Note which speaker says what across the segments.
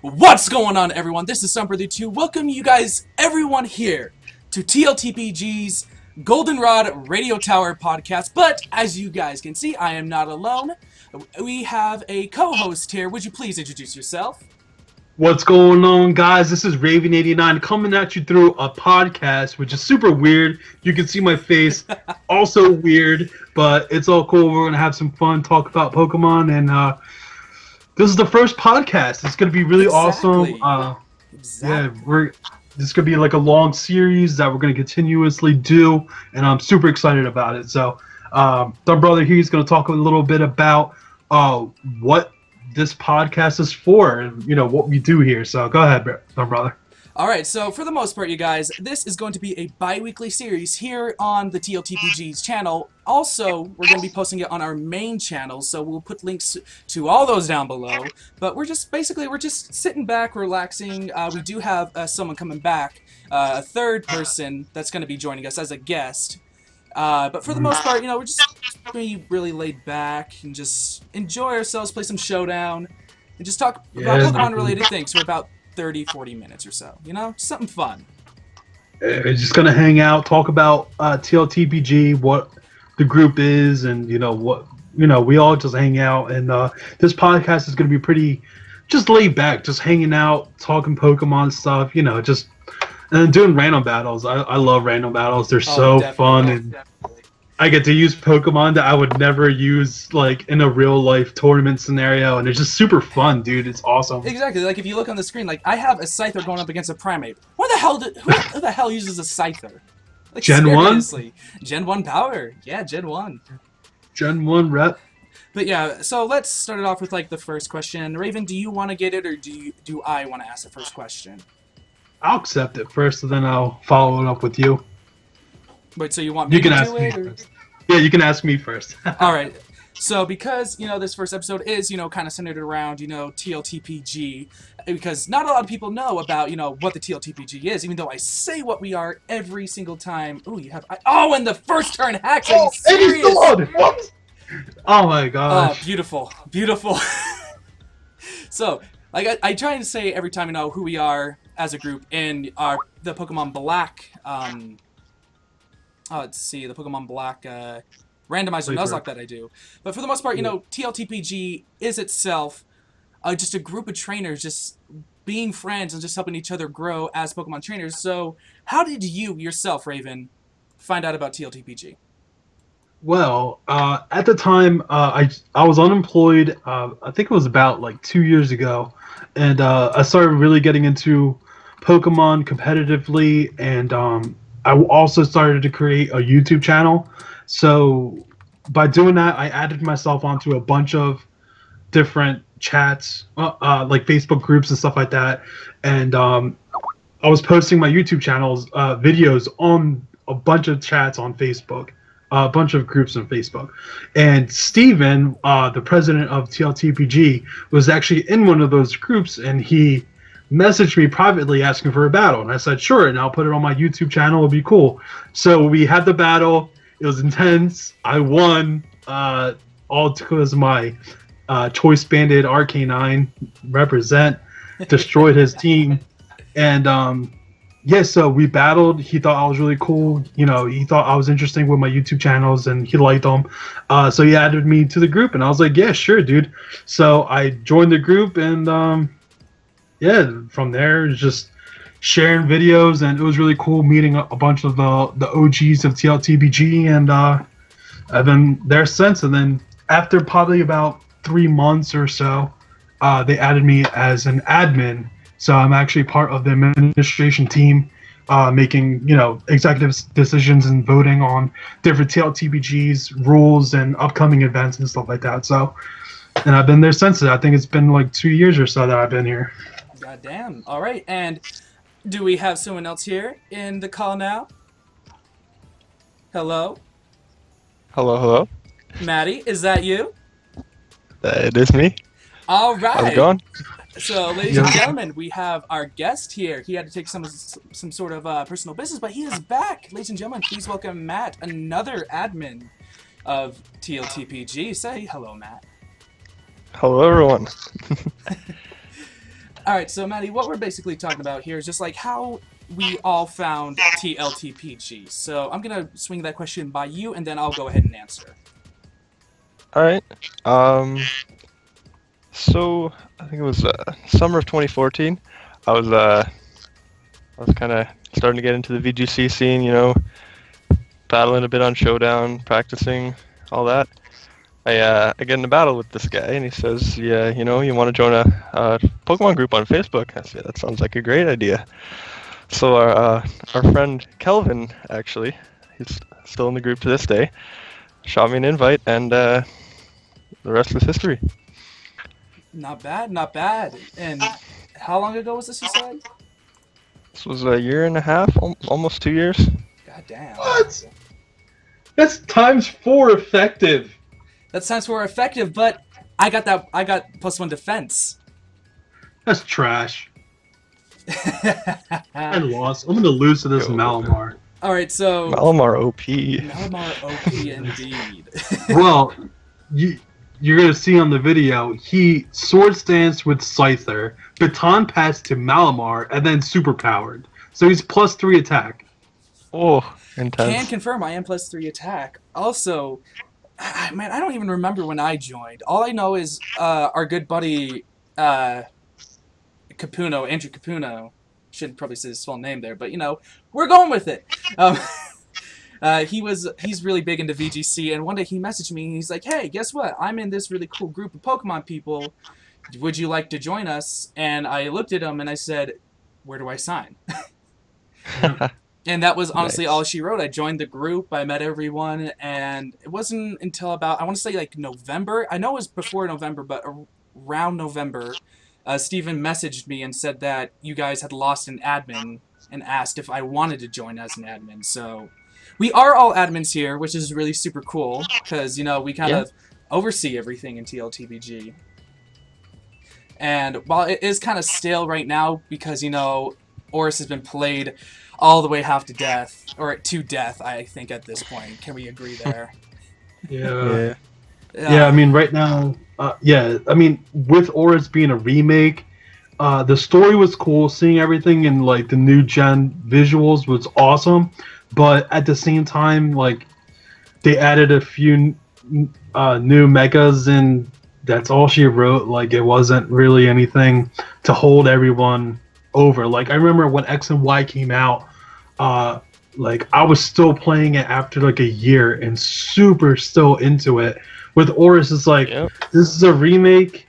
Speaker 1: What's going on, everyone? This is TB2. Welcome you guys, everyone here to TLTPG's Goldenrod Radio Tower Podcast. But as you guys can see, I am not alone. We have a co-host here. Would you please introduce yourself?
Speaker 2: What's going on, guys? This is Raven89 coming at you through a podcast, which is super weird. You can see my face, also weird, but it's all cool. We're going to have some fun, talk about Pokemon, and this is the first podcast. It's going to be really awesome. Yeah, this is going to be like a long series that we're going to continuously do, and I'm super excited about it. So, Dumb Brother here is going to talk a little bit about what this podcast is for and, you know, what we do here. So go ahead, Dumb Brother.
Speaker 1: Alright, so for the most part, you guys, this is going to be a bi-weekly series here on the TLTPG's channel. Also, we're going to be posting it on our main channel, so we'll put links to all those down below. But we're just sitting back, relaxing. We do have someone coming back, a third person that's going to be joining us as a guest. But for the most part, you know, we're just going to be really laid back and just enjoy ourselves, play some Showdown, and just talk about Pokemon-related things for about 30-40 minutes or so, you know? Something fun.
Speaker 2: We're just gonna hang out, talk about TLTPG, what the group is, and we all just hang out. And this podcast is gonna be pretty just laid back, just hanging out, talking Pokemon stuff, you know, and then doing random battles. I love random battles. They're so fun, and I get to use Pokemon that I would never use, like, in a real-life tournament scenario, and it's just super fun, dude. It's awesome.
Speaker 1: Exactly. Like, if you look on the screen, like, I have a Scyther going up against a Primeape. Who the hell uses a Scyther? Like,
Speaker 2: Gen 1?
Speaker 1: Gen 1 power. Yeah, Gen 1.
Speaker 2: Gen 1 rep.
Speaker 1: But yeah, so let's start it off with, like, the first question. Raven, do you want to get it, or do I want to ask the first question?
Speaker 2: I'll accept it first, and then I'll follow it up with you.
Speaker 1: Wait, so you want me to do it? First.
Speaker 2: Yeah, you can ask me first.
Speaker 1: All right. So because, you know, this first episode is, you know, kind of centered around, you know, TLTPG, because not a lot of people know about, you know, what the TLTPG is, even though I say what we are every single time. Ooh, you have... and the first turn hacks! Are you serious?
Speaker 2: What? Oh my gosh.
Speaker 1: Oh, beautiful. Beautiful. So, like, I try and say every time, you know, who we are as a group in the Pokemon Black, let's see, the Pokemon Black randomizer Nuzlocke that I do. But for the most part, you know, TLTPG is itself just a group of trainers just being friends and just helping each other grow as Pokemon trainers. So how did you, yourself, Raven, find out about TLTPG?
Speaker 2: Well, at the time, I was unemployed. I think it was about, like, 2 years ago. And I started really getting into Pokemon competitively, and I also started to create a YouTube channel. So by doing that, I added myself onto a bunch of different chats, like Facebook groups and stuff like that. And I was posting my YouTube channel's videos on a bunch of chats on Facebook, a bunch of groups on Facebook. And Steven, the president of TLTPG, was actually in one of those groups, and he messaged me privately asking for a battle, and I said sure, and I'll put it on my YouTube channel. It'll be cool. So we had the battle. It was intense. I won, all because my choice banded RK9 represent destroyed his team, and yeah. So we battled. He thought I was really cool. You know, he thought I was interesting with my YouTube channels, and he liked them. So he added me to the group, and I was like, yeah, sure, dude. So I joined the group, and yeah, from there, it's just sharing videos, and it was really cool meeting a bunch of the OGs of TLTPG, and I've been there since. And then after probably about 3 months or so, they added me as an admin, so I'm actually part of the administration team, making, you know, executive decisions and voting on different TLTPGs, rules, and upcoming events and stuff like that. So, and I've been there since. I think it's been like 2 years or so that I've been here.
Speaker 1: God damn. All right. And do we have someone else here in the call now? Hello?
Speaker 3: Hello.
Speaker 1: Maddie, is that you?
Speaker 3: It is me.
Speaker 1: All right.
Speaker 3: How's it going?
Speaker 1: So, ladies and gentlemen, we have our guest here. He had to take some sort of personal business, but he is back. Ladies and gentlemen, please welcome Matt, another admin of TLTPG. Say hello, Matt.
Speaker 3: Hello, everyone.
Speaker 1: Alright, so Maddie, what we're basically talking about here is just like how we all found TLTPG. So I'm gonna swing that question by you, and then I'll go ahead and answer.
Speaker 3: Alright. So I think it was summer of 2014. I was kind of starting to get into the VGC scene, you know, battling a bit on Showdown, practicing, all that. I get in a battle with this guy, and he says, "Yeah, you know, you want to join a Pokemon group on Facebook?" I said, "That sounds like a great idea." So our friend Kelvin, actually, he's still in the group to this day, shot me an invite, and the rest is history.
Speaker 1: Not bad, not bad. And how long ago was this, you said?
Speaker 3: This was a year and a half, almost 2 years.
Speaker 1: God damn.
Speaker 2: What? That's ×4 effective.
Speaker 1: That sounds more effective, but I got +1 defense.
Speaker 2: That's trash. I lost. I'm gonna lose to this Malamar.
Speaker 1: Alright, so...
Speaker 3: Malamar OP.
Speaker 1: Malamar OP indeed.
Speaker 2: Well, you're gonna see on the video, he sword stance with Scyther, baton pass to Malamar, and then superpowered. So he's +3 attack.
Speaker 3: Oh, intense.
Speaker 1: Can confirm I am +3 attack. Also, man, I don't even remember when I joined. All I know is our good buddy Capuno, Andrew Capuno. Shouldn't probably say his full name there, but you know, we're going with it. He's really big into VGC, and one day he messaged me and he's like, "Hey, guess what? I'm in this really cool group of Pokemon people. Would you like to join us?" And I looked at him and I said, "Where do I sign?" And that was honestly all she wrote. I joined the group, I met everyone, and it wasn't until about, I want to say like November. I know it was before November, but around November, Steven messaged me and said that you guys had lost an admin and asked if I wanted to join as an admin. So we are all admins here, which is really super cool because, you know, we kind of oversee everything in TLTPG. And while it is kind of stale right now because, you know, Oris has been played all the way half to death, or to death, I think, at this point. Can we agree there?
Speaker 2: Yeah. Yeah, I mean, right now, yeah, I mean, with Oris being a remake, the story was cool. Seeing everything in, like, the new gen visuals was awesome. But at the same time, like, they added a few new megas, and that's all she wrote. Like, it wasn't really anything to hold everyone over. Like, I remember when X and Y came out, like, I was still playing it after like a year and super still into it. With Oris, it's like, this is a remake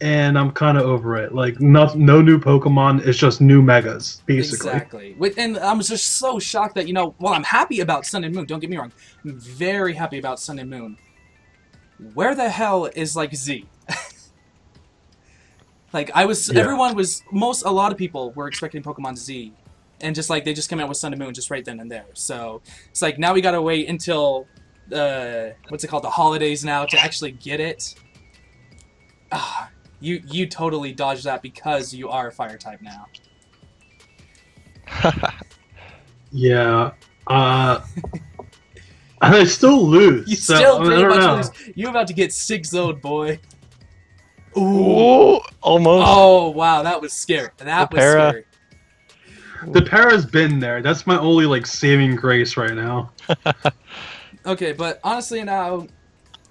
Speaker 2: and I'm kind of over it. Like, no new Pokemon, it's just new megas, basically.
Speaker 1: Exactly. And I'm just so shocked that, you know, while I'm happy about Sun and Moon, don't get me wrong, I'm very happy about Sun and Moon. Where the hell is, like, Z? Like, a lot of people were expecting Pokemon Z, and just like they just came out with Sun and Moon just right then and there. So it's like now we gotta wait until what's it called, the holidays now to actually get it. You totally dodged that because you are a fire type now.
Speaker 2: Yeah. I still lose.
Speaker 1: You still pretty much lose. You're about to get 6-0'd, boy.
Speaker 3: Ooh, almost.
Speaker 1: Oh, wow, that was scary. That was scary.
Speaker 2: The para's been there. That's my only, like, saving grace right now.
Speaker 1: Okay, but honestly now,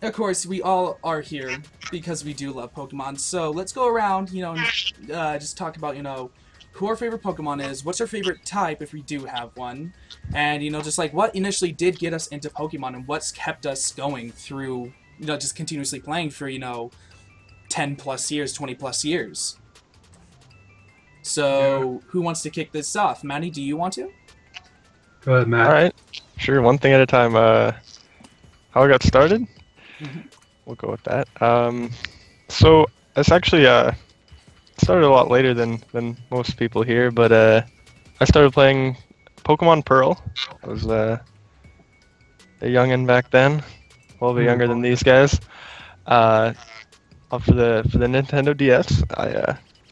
Speaker 1: of course, we all are here because we do love Pokemon. So let's go around, you know, and just talk about, you know, who our favorite Pokemon is, what's our favorite type if we do have one, and, you know, just like what initially did get us into Pokemon and what's kept us going through, you know, just continuously playing for, you know, 10+ years, 20+ years. So, who wants to kick this off? Manny, do you want to?
Speaker 2: Go ahead, Matt.
Speaker 3: Alright, sure, one thing at a time. How I got started? We'll go with that. So, it's actually started a lot later than most people here, but I started playing Pokemon Pearl. I was a youngin' back then, a little bit younger than these guys. For the Nintendo DS,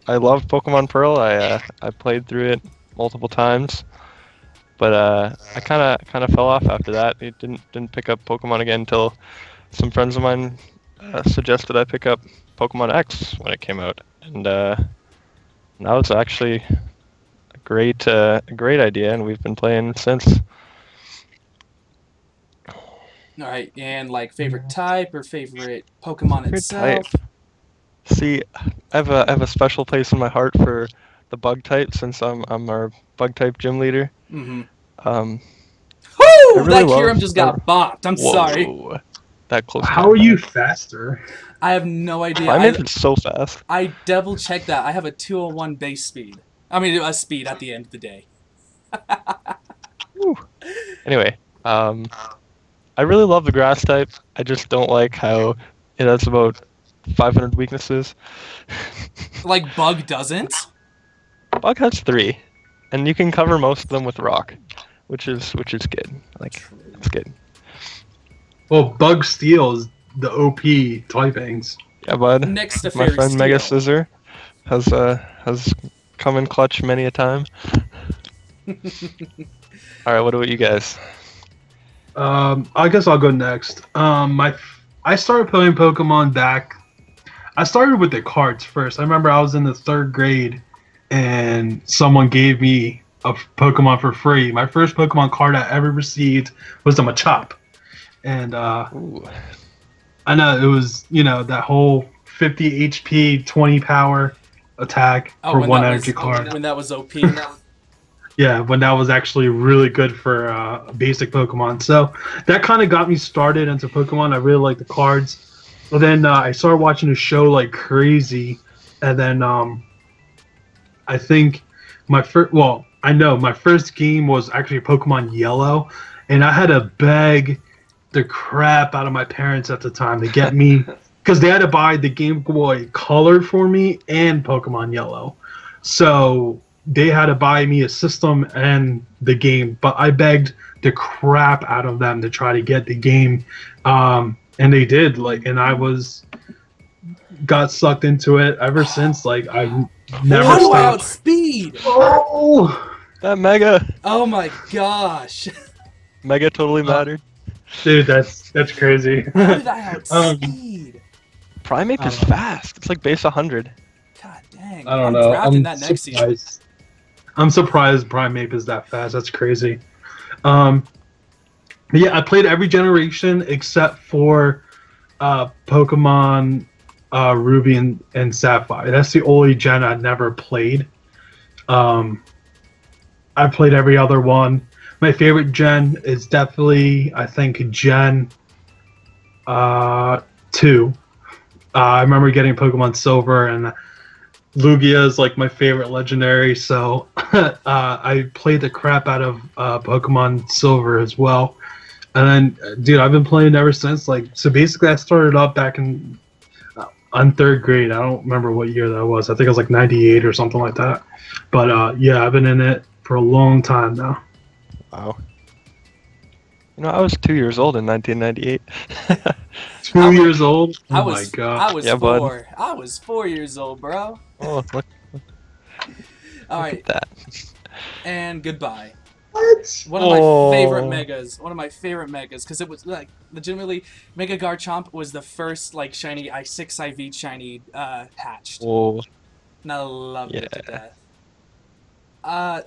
Speaker 3: I loved Pokemon Pearl. I played through it multiple times, but I kind of fell off after that. It didn't pick up Pokemon again until some friends of mine suggested I pick up Pokemon X when it came out, and That was actually a great idea, and we've been playing since.
Speaker 1: All right, and like favorite type or favorite Pokemon
Speaker 3: Favorite
Speaker 1: itself?
Speaker 3: type. See, I have a special place in my heart for the bug type since I'm our bug type gym leader.
Speaker 1: Mm-hmm.
Speaker 3: Um,
Speaker 1: Woo!
Speaker 3: really
Speaker 1: That
Speaker 3: love-
Speaker 1: Kyurem just got bopped. I'm
Speaker 3: Whoa,
Speaker 1: sorry.
Speaker 3: That close.
Speaker 2: How are you faster?
Speaker 1: I have no idea.
Speaker 3: Primeape is so fast.
Speaker 1: I double checked that. I have a 201 base speed. I mean, a speed at the end of the day.
Speaker 3: Woo. Anyway, I really love the grass type. I just don't like how it has about 500 weaknesses.
Speaker 1: Like Bug doesn't?
Speaker 3: Bug has 3, and you can cover most of them with rock, which is good. Like, it's good.
Speaker 2: Well, Bug Steel is the OP typings.
Speaker 3: Yeah, bud.
Speaker 1: Next to
Speaker 3: My
Speaker 1: Fairy
Speaker 3: friend
Speaker 1: Steel.
Speaker 3: Mega Scissor has come in clutch many a time. All right, what about you guys?
Speaker 2: I guess I'll go next. I started playing Pokemon back. I started with the cards first. I remember I was in the 3rd grade, and someone gave me a Pokemon for free. My first Pokemon card I ever received was a Machop, and
Speaker 3: Ooh.
Speaker 2: I know it was that whole 50 HP, 20 power attack for
Speaker 1: when
Speaker 2: one
Speaker 1: that
Speaker 2: energy
Speaker 1: was,
Speaker 2: card.
Speaker 1: When that was OP.
Speaker 2: Yeah, when that was actually really good for basic Pokemon. So that kind of got me started into Pokemon. I really like the cards. But then I started watching the show like crazy. And then I think my first game was actually Pokemon Yellow. And I had to beg the crap out of my parents at the time to get me, because they had to buy the Game Boy Color for me and Pokemon Yellow. So they had to buy me a system and the game, but I begged the crap out of them to try to get the game, and they did. And I got sucked into it ever since. I've never
Speaker 1: How do I
Speaker 2: stopped.
Speaker 1: outspeed?
Speaker 2: Oh,
Speaker 3: That Mega!
Speaker 1: Oh my gosh.
Speaker 3: Mega totally mattered.
Speaker 2: dude, that's crazy.
Speaker 1: How did I outspeed?
Speaker 3: Primeape is fast. It's like base 100.
Speaker 1: God dang.
Speaker 2: I don't
Speaker 1: I'm
Speaker 2: know.
Speaker 1: drafting
Speaker 2: I'm
Speaker 1: that next season.
Speaker 2: surprised. I'm surprised Primeape is that fast. That's crazy. But yeah, I played every generation except for Pokemon Ruby and Sapphire. That's the only gen I never played. I played every other one. My favorite gen is definitely, I think, Gen 2. I remember getting Pokemon Silver, and Lugia is like my favorite legendary, so I played the crap out of Pokemon Silver as well. And then, dude, I've been playing ever since. So basically, I started up back in on 3rd grade. I don't remember what year that was. I think it was like 98 or something like that. But yeah, I've been in it for a long time now.
Speaker 3: Wow. I was 2 years old in 1998.
Speaker 2: 2 years old? Oh my god.
Speaker 1: I was
Speaker 3: Yeah,
Speaker 1: 4.
Speaker 3: bud.
Speaker 1: I was 4 years old, bro.
Speaker 3: Oh, look
Speaker 1: All
Speaker 3: at
Speaker 1: right,
Speaker 3: that.
Speaker 1: and goodbye.
Speaker 2: What?
Speaker 1: One of my
Speaker 3: Oh.
Speaker 1: favorite megas. One of my favorite megas, because it was legitimately Mega Garchomp was the first shiny 6 IV shiny hatched,
Speaker 3: Oh,
Speaker 1: and I loved it to
Speaker 3: Yeah.
Speaker 1: death.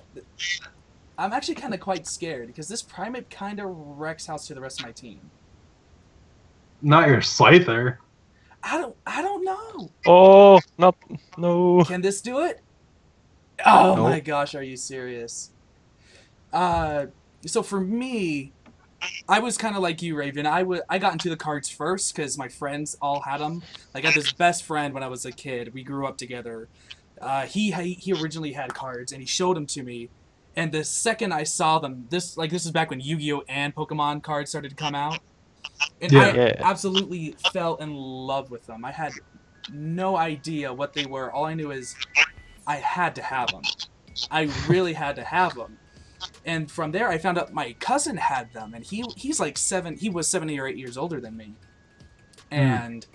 Speaker 1: I'm actually kind of quite scared because this Primeape kind of wrecks house to the rest of my team.
Speaker 2: Not your Scyther.
Speaker 1: I don't know.
Speaker 3: oh, no.
Speaker 1: Can this do it? Oh
Speaker 3: Nope.
Speaker 1: my gosh, are you serious? So for me, I was kind of like you, Raven. I got into the cards first because my friends all had them. I had this best friend when I was a kid. We grew up together. He originally had cards and he showed them to me. And the second I saw them, this is back when Yu-Gi-Oh! And Pokemon cards started to come out. And I
Speaker 3: Yeah.
Speaker 1: absolutely fell in love with them. I had no idea what they were. All I knew is I had to have them. I really had to have them. And from there, I found out my cousin had them, and he's like 7. He was 7 or 8 years older than me, and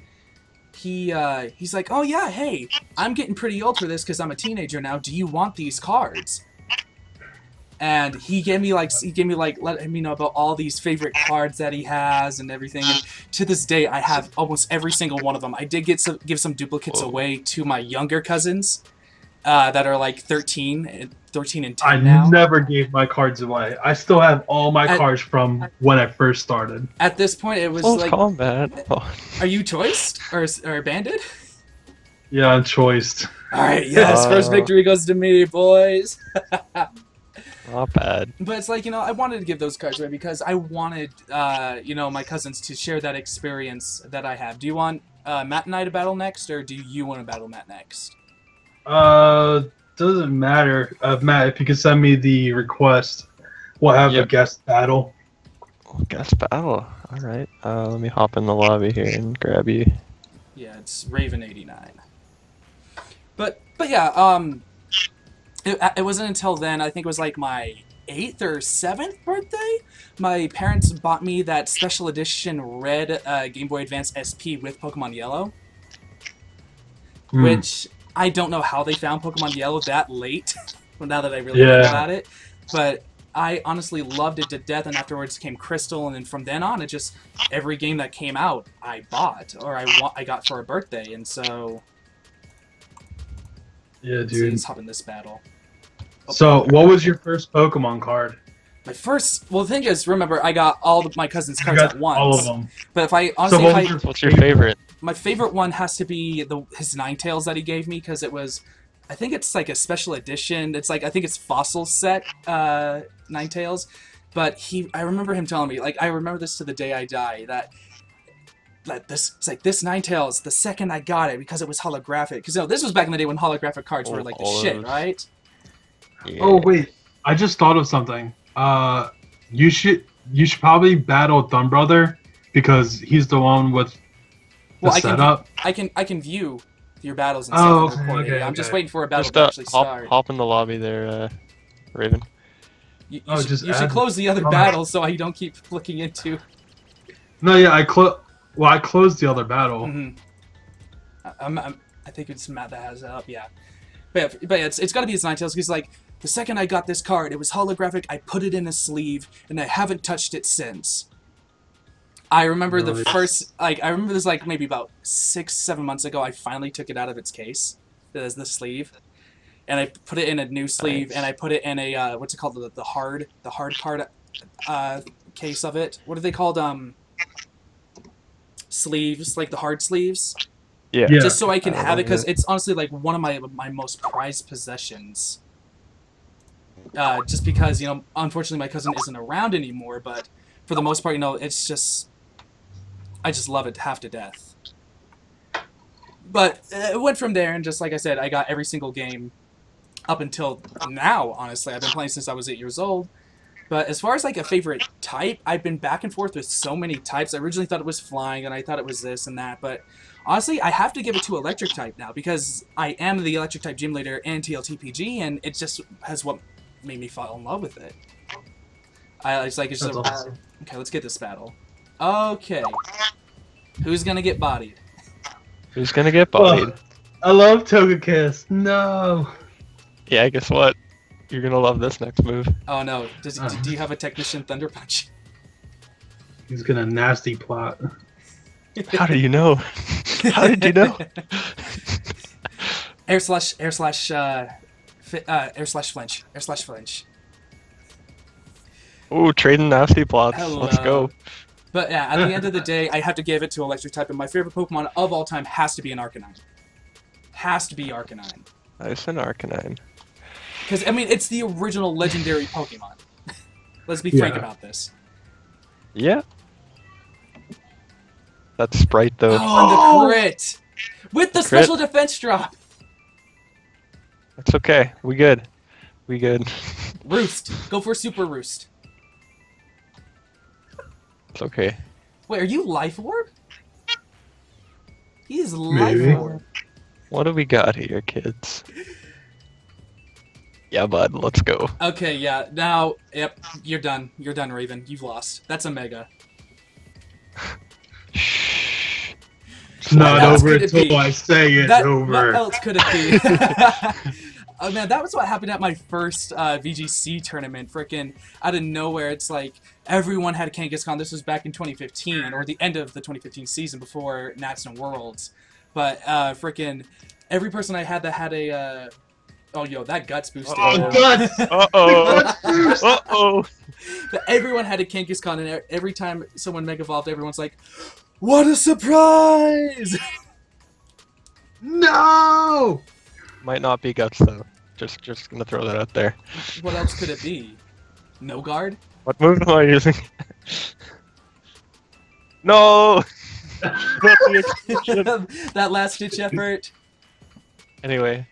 Speaker 1: he's like, "Oh yeah, hey, I'm getting pretty old for this because I'm a teenager now. Do you want these cards?" And he gave me letting me know about all these favorite cards that he has and everything. And to this day, I have almost every single one of them. I did give some duplicates
Speaker 3: Whoa.
Speaker 1: away to my younger cousins. that are like 13 and 10
Speaker 2: I
Speaker 1: now.
Speaker 2: never gave my cards away. I still have all my cards from when I first started.
Speaker 1: At this point, it was
Speaker 3: Close
Speaker 1: like,
Speaker 3: combat. Oh.
Speaker 1: are you choiced or banded?
Speaker 2: Yeah, I'm choiced.
Speaker 1: All right, yes, first victory goes to me, boys.
Speaker 3: Not bad.
Speaker 1: But it's like, I wanted to give those cards away because I wanted, my cousins to share that experience that I have. Do you want Matt and I to battle next, or do you want to battle Matt next?
Speaker 2: Doesn't matter. Matt, if you could send me the request, we'll have a guest battle.
Speaker 3: Guest battle. All right. Let me hop in the lobby here and grab you.
Speaker 1: Yeah, it's Raven89. But yeah, it wasn't until then, I think it was like my 8th or 7th birthday, my parents bought me that special edition red Game Boy Advance SP with Pokemon Yellow. Which, I don't know how they found Pokemon Yellow that late, now that I really think about it. But I honestly loved it to death, and afterwards came Crystal, and then from then on, it just, every game that came out, I bought, or I got for a birthday, and so...
Speaker 2: Yeah, dude.
Speaker 1: So let's hop in this battle.
Speaker 2: So, what was your first Pokemon card?
Speaker 1: My first... Well, the thing is, remember, I got all of my cousin's cards at once.
Speaker 2: All of them.
Speaker 1: But if I... Honestly,
Speaker 3: what's your favorite?
Speaker 1: My favorite one has to be his Ninetales that he gave me, because it was... I think it's like a special edition. It's like, I think it's Fossil Set Ninetales. But I remember him telling me, like, I remember this to the day I die, that this Ninetales, the second I got it, because it was holographic. Because, this was back in the day when holographic cards were like the shit, right?
Speaker 3: Yeah.
Speaker 2: Oh, wait. I just thought of something. You should probably battle Thumbrother, because he's the one with the setup.
Speaker 1: I can view your battles and stuff.
Speaker 2: Okay.
Speaker 1: I'm just waiting for a battle
Speaker 3: Just
Speaker 1: to actually start.
Speaker 3: hop in the lobby there, Raven.
Speaker 1: You should close the other battles so I don't keep looking into...
Speaker 2: No, yeah, I closed the other battle.
Speaker 1: Mm-hmm. I think it's Matt that has it up, yeah. But yeah, it's got to be his Ninetales, because like, the second I got this card, it was holographic, I put it in a sleeve, and I haven't touched it since. I remember I remember this like maybe about 6-7 months ago, I finally took it out of its case, as the sleeve, and I put it in a new sleeve, and I put it in a, what's it called, the hard card case of it. What are they called, sleeves, like the hard sleeves?
Speaker 3: Yeah.
Speaker 1: Just so I can have it, because it's honestly like one of my most prized possessions. Just because, unfortunately my cousin isn't around anymore, but for the most part, it's just... I just love it half to death. But it went from there, and just like I said, I got every single game up until now, honestly. I've been playing since I was 8 years old. But as far as like a favorite type, I've been back and forth with so many types. I originally thought it was flying, and I thought it was this and that, but honestly, I have to give it to electric type now, because I am the electric type gym leader in TLTPG, and it just has what made me fall in love with it.
Speaker 2: Awesome.
Speaker 1: Okay, let's get this battle. Okay. Who's gonna get bodied?
Speaker 3: Who's gonna get bodied?
Speaker 2: I love Togekiss. No.
Speaker 3: Yeah, guess what? You're gonna love this next move.
Speaker 1: Oh no. Do you have a Technician Thunder Punch?
Speaker 2: He's gonna nasty plot.
Speaker 3: How do you know? How did you know?
Speaker 1: Air slash flinch.
Speaker 3: Ooh, trading nasty plots.
Speaker 1: Hello.
Speaker 3: Let's go.
Speaker 1: But yeah, at the end of the day, I have to give it to electric type, and my favorite Pokemon of all time has to be an Arcanine. Has to be Arcanine.
Speaker 3: Nice, an Arcanine.
Speaker 1: Because, I mean, it's the original legendary Pokemon. Let's be frank about this.
Speaker 3: Yeah. That Sprite, though.
Speaker 1: Oh, and the crit! With the special defense drop!
Speaker 3: It's okay. We good. We good.
Speaker 1: Roost. Go for Super Roost.
Speaker 3: It's okay.
Speaker 1: Wait, are you Life Orb? He is Life Orb.
Speaker 3: What do we got here, kids? Yeah, bud, let's go.
Speaker 1: Okay, yeah. Now, yep, you're done. You're done, Raven. You've lost. That's a Mega.
Speaker 3: Shh.
Speaker 2: It's not over until I say it's over.
Speaker 1: What else could it be? Oh man, that was what happened at my first VGC tournament. Frickin' out of nowhere, it's like everyone had a Kangaskhan. This was back in 2015, or the end of the 2015 season before Nats and Worlds. But frickin' every person I had that had a Oh, yo, that guts boost.
Speaker 2: Oh, guts!
Speaker 3: Uh-oh.
Speaker 2: Guts boost!
Speaker 3: Uh-oh.
Speaker 1: But everyone had a Kangaskhan, and every time someone Mega Evolved, everyone's like, "What a surprise!"
Speaker 2: No!
Speaker 3: Might not be guts though. Just gonna throw that out there.
Speaker 1: What else could it be? No guard?
Speaker 3: What move am I using? No! Not the extension.
Speaker 1: That last ditch effort.
Speaker 3: Anyway,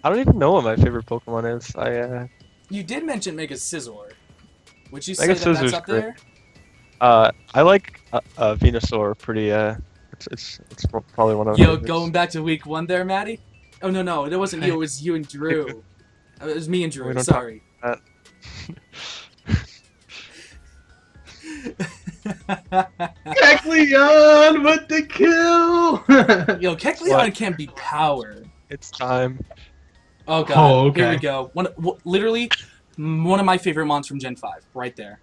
Speaker 3: I don't even know what my favorite Pokemon is.
Speaker 1: You did mention Mega Scizor. Would you say
Speaker 3: Mega
Speaker 1: that's
Speaker 3: Scissor's
Speaker 1: up
Speaker 3: great.
Speaker 1: there?
Speaker 3: I like Venusaur pretty. It's probably one of.
Speaker 1: Yo,
Speaker 3: favorites.
Speaker 1: going back to week 1 there, Maddie? Oh, no, it wasn't you, it was you and Drew. It was me and
Speaker 3: We
Speaker 1: Drew,
Speaker 3: don't
Speaker 1: sorry.
Speaker 2: Kecleon with the kill!
Speaker 1: Yo, Kecleon can be power.
Speaker 3: It's time.
Speaker 1: Oh god,
Speaker 2: Oh, okay.
Speaker 1: Here we go. Literally, one of my favorite mons from Gen 5, right there.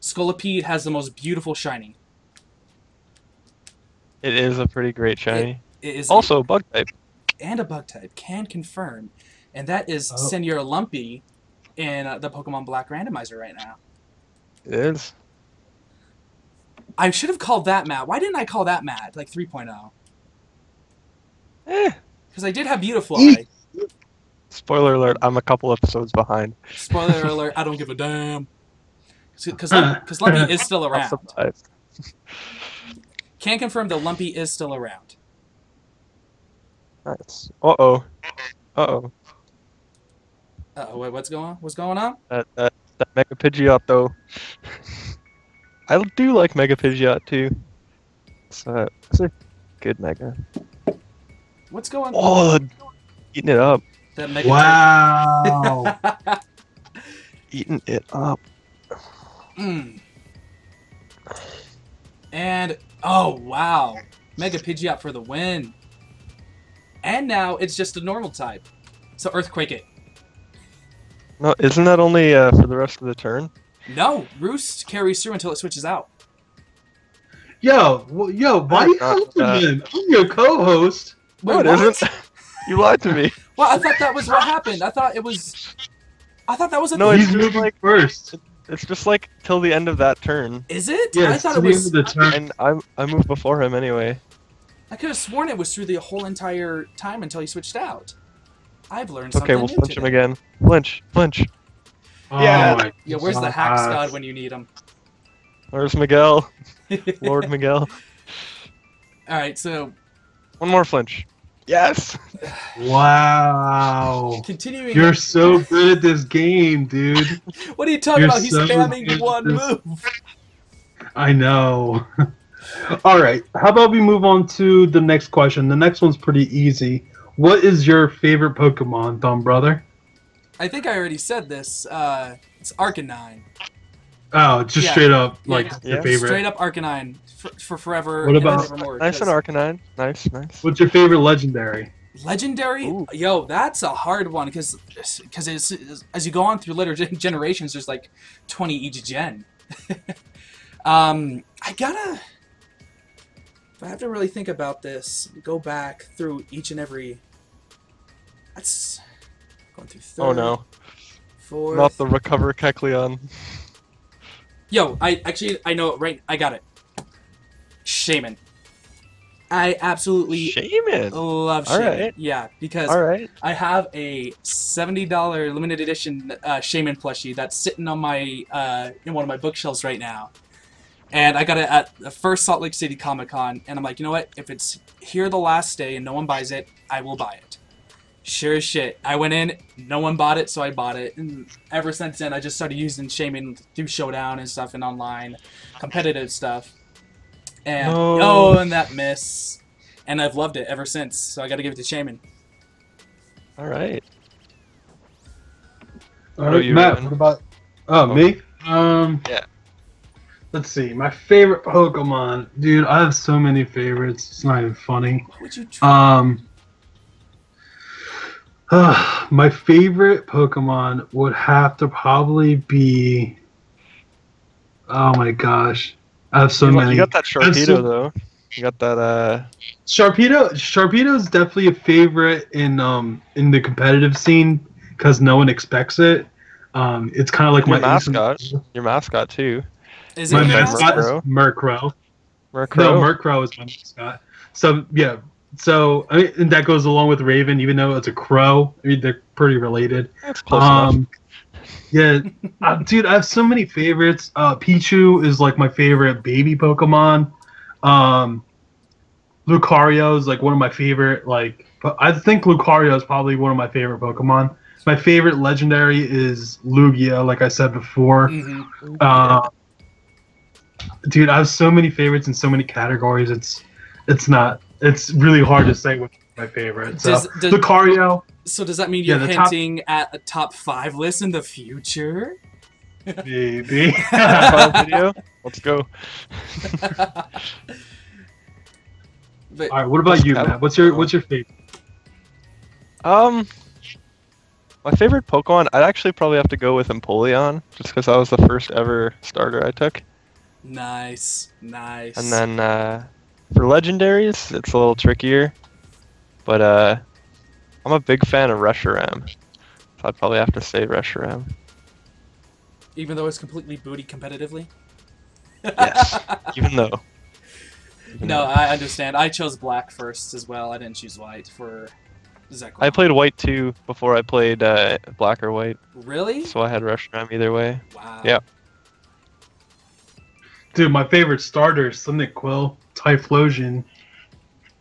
Speaker 1: Scolipede has the most beautiful shiny.
Speaker 3: It is a pretty great shiny.
Speaker 1: It is
Speaker 3: Also, bug type.
Speaker 1: and a bug type, can confirm. And that is Senor Lumpy in the Pokemon Black Randomizer right now.
Speaker 3: It is.
Speaker 1: I should have called that Matt. Why didn't I call that Matt? Like 3.0.
Speaker 3: Eh.
Speaker 1: Because I did have Beautifly.
Speaker 3: Spoiler alert, I'm a couple episodes behind.
Speaker 1: Spoiler alert, I don't give a damn. Because Lumpy is still
Speaker 3: I'm
Speaker 1: around.
Speaker 3: surprised.
Speaker 1: Can confirm that Lumpy is still around.
Speaker 3: Nice. Uh-oh. Uh-oh.
Speaker 1: Wait, what's going on?
Speaker 3: That Mega Pidgeot, though. I do like Mega Pidgeot, too. It's a good Mega.
Speaker 1: What's going on?
Speaker 3: Oh, eating it up.
Speaker 1: That Mega
Speaker 2: Wow!
Speaker 3: Eating it up.
Speaker 1: Mm. And, oh, wow. Mega Pidgeot for the win. And now it's just a normal type. So Earthquake it.
Speaker 3: No, isn't that only for the rest of the turn?
Speaker 1: No, Roost carries through until it switches out.
Speaker 2: Yo, why you helping him? I'm your co-host.
Speaker 1: Wait,
Speaker 3: No, it
Speaker 1: what?
Speaker 3: isn't. You lied to me.
Speaker 1: Well, I thought that was what happened. I thought that was a
Speaker 3: No,
Speaker 1: thing.
Speaker 3: it's
Speaker 2: He's
Speaker 3: just
Speaker 2: moving
Speaker 3: like-
Speaker 2: first.
Speaker 3: It's just like till the end of that turn,
Speaker 1: Is it?
Speaker 2: Yeah,
Speaker 1: I
Speaker 2: it's
Speaker 1: thought
Speaker 2: to
Speaker 1: it
Speaker 2: the end
Speaker 1: was.
Speaker 2: of the turn.
Speaker 3: and I moved before him anyway.
Speaker 1: I could have sworn it was through the whole entire time until he switched out. I've learned
Speaker 3: Okay,
Speaker 1: something
Speaker 3: we'll
Speaker 1: new
Speaker 3: flinch him
Speaker 1: today.
Speaker 3: again. Flinch.
Speaker 2: Oh
Speaker 3: Yeah.
Speaker 2: my
Speaker 1: Yo, where's the Hacks
Speaker 2: gosh.
Speaker 1: God when you need him?
Speaker 3: Where's Miguel? Lord Miguel.
Speaker 1: Alright, so
Speaker 3: One more flinch. Yes!
Speaker 2: Wow!
Speaker 1: continuing.
Speaker 2: You're so good at this game, dude.
Speaker 1: What are you talking
Speaker 2: You're
Speaker 1: about? He's
Speaker 2: so good
Speaker 1: spamming
Speaker 2: at
Speaker 1: one
Speaker 2: this.
Speaker 1: move.
Speaker 2: I know. All right. How about we move on to the next question? The next one's pretty easy. What is your favorite Pokemon, dumb brother?
Speaker 1: I think I already said this. It's Arcanine.
Speaker 2: Oh, just
Speaker 1: Yeah.
Speaker 2: straight up,
Speaker 1: Yeah,
Speaker 2: like
Speaker 3: yeah.
Speaker 2: your favorite.
Speaker 1: Straight up Arcanine for forever
Speaker 2: What about-
Speaker 1: and forevermore.
Speaker 3: Nice and Arcanine. Nice.
Speaker 2: What's your favorite legendary?
Speaker 1: Legendary?
Speaker 3: Ooh.
Speaker 1: Yo, that's a hard one because as you go on through later generations, there's like 20 each gen. If I have to really think about this, go back through each and every. That's going through third.
Speaker 3: Oh no.
Speaker 1: Fourth.
Speaker 3: Not the Recover Kecleon.
Speaker 1: Yo, I know it right. I got it. Shaman. I absolutely
Speaker 3: Shaman.
Speaker 1: love Shaman.
Speaker 3: Alright.
Speaker 1: Yeah, because
Speaker 3: Alright.
Speaker 1: I have a $70 limited edition Shaman plushie that's sitting on my in one of my bookshelves right now. And I got it at the first Salt Lake City Comic-Con, and I'm like, you know what? If it's here the last day and no one buys it, I will buy it. Sure as shit. I went in, no one bought it, so I bought it. And ever since then, I just started using Shaman through Showdown and stuff and online competitive stuff. And
Speaker 3: No.
Speaker 1: and that miss. And I've loved it ever since, so I gotta give it to Shaman.
Speaker 3: Alright.
Speaker 2: All
Speaker 3: What
Speaker 2: right,
Speaker 3: about you,
Speaker 2: Matt.
Speaker 3: Ryan?
Speaker 2: What about? Oh, me.
Speaker 3: Yeah.
Speaker 2: Let's see. My favorite Pokemon, dude. I have so many favorites. It's not even funny.
Speaker 1: What would you try?
Speaker 2: My favorite Pokemon would have to probably be. Oh my gosh, I have so
Speaker 3: You
Speaker 2: many.
Speaker 3: got that
Speaker 2: I have
Speaker 3: Sharpedo
Speaker 2: so-
Speaker 3: though. You got that.
Speaker 2: Sharpedo is definitely a favorite in the competitive scene because no one expects it. It's kind of like
Speaker 3: Your
Speaker 2: my
Speaker 3: mascot. Your mascot too.
Speaker 1: Is it
Speaker 2: my
Speaker 1: your
Speaker 2: mascot is
Speaker 3: Murkrow?
Speaker 2: Murkrow.
Speaker 3: Murkrow.
Speaker 2: No, Murkrow is my mascot. So yeah, so I mean, and that goes along with Raven, even though it's a crow. I mean, they're pretty related.
Speaker 3: That's close enough.
Speaker 2: Yeah, dude, I have so many favorites. Pichu is like my favorite baby Pokemon. Lucario is like one of my favorite. Like, I think Lucario is probably one of my favorite Pokemon. My favorite legendary is Lugia, like I said before.
Speaker 1: Mm-hmm.
Speaker 2: Dude, I have so many favorites in so many categories. It's really hard to say what's my favorite. So Lucario.
Speaker 1: So does that mean you're hinting at a top 5 list in the future?
Speaker 2: Maybe.
Speaker 3: Video? Let's go.
Speaker 1: But,
Speaker 2: All right, what about you, Matt? What's your favorite?
Speaker 3: My favorite Pokemon, I'd actually probably have to go with Empoleon, just because that was the first ever starter I took.
Speaker 1: Nice.
Speaker 3: And then for legendaries, it's a little trickier, but I'm a big fan of Reshiram, so I'd probably have to say Reshiram.
Speaker 1: Even though it's completely booty competitively?
Speaker 3: Yes, even though.
Speaker 1: No, I understand. I chose black first as well. I didn't choose white for Zekrom.
Speaker 3: I played white too before I played black or white.
Speaker 1: Really?
Speaker 3: So I had Reshiram either way.
Speaker 1: Wow.
Speaker 3: Yeah.
Speaker 2: Dude, my favorite starter is Cyndaquil, Typhlosion.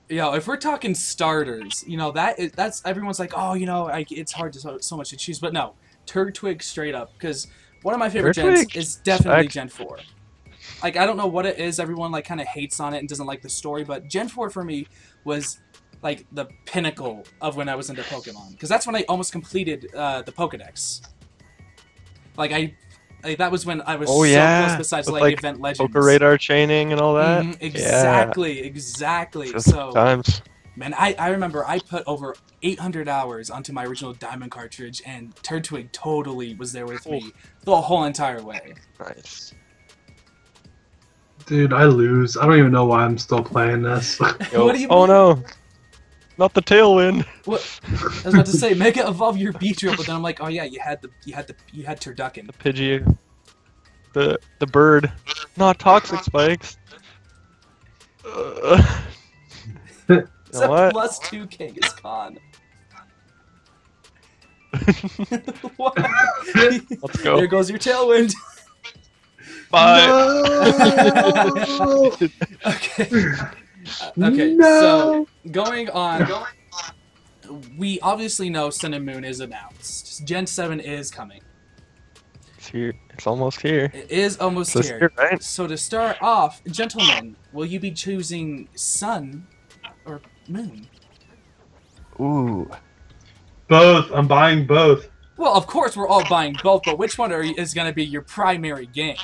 Speaker 1: Yo, if we're talking starters, you know, that's everyone's like, oh, you know, it's hard to so much to choose, but no, Turtwig straight up, because one of my favorite gens is definitely Gen 4. Like, I don't know what it is, everyone like kind of hates on it and doesn't like the story, but Gen 4 for me was like the pinnacle of when I was into Pokemon, because that's when I almost completed the Pokedex. Like that was when I was so close besides
Speaker 3: with,
Speaker 1: like Event Legends.
Speaker 3: Poke Radar chaining and all that.
Speaker 1: Exactly. So,
Speaker 3: times.
Speaker 1: Man, I remember I put over 800 hours onto my original Diamond cartridge, and Turtwig totally was there with me the whole entire way.
Speaker 3: Nice.
Speaker 2: Dude, I lose. I don't even know why I'm still playing this.
Speaker 3: Yo,
Speaker 1: What do you
Speaker 3: oh
Speaker 1: mean?
Speaker 3: no, not the Tailwind.
Speaker 1: What? I was about to say Mega Evolve your Beedrill, but then I'm like, oh yeah, you had Turducken.
Speaker 3: The Pidgey. The bird. Not toxic spikes.
Speaker 1: It's a
Speaker 3: what?
Speaker 1: +2 Kangaskhan. What?
Speaker 3: Let's go.
Speaker 1: There goes your Tailwind.
Speaker 3: Bye.
Speaker 2: No!
Speaker 1: Okay.
Speaker 2: No!
Speaker 1: So going on, we obviously know Sun and Moon is announced. Gen 7 is coming.
Speaker 3: It's here. It's almost here.
Speaker 1: It is almost
Speaker 3: So it's
Speaker 1: here.
Speaker 3: here, right?
Speaker 1: So to start off, gentlemen, will you be choosing Sun or Moon?
Speaker 3: Ooh.
Speaker 2: Both. I'm buying both.
Speaker 1: Well, of course we're all buying both, but which one is going to be your primary game?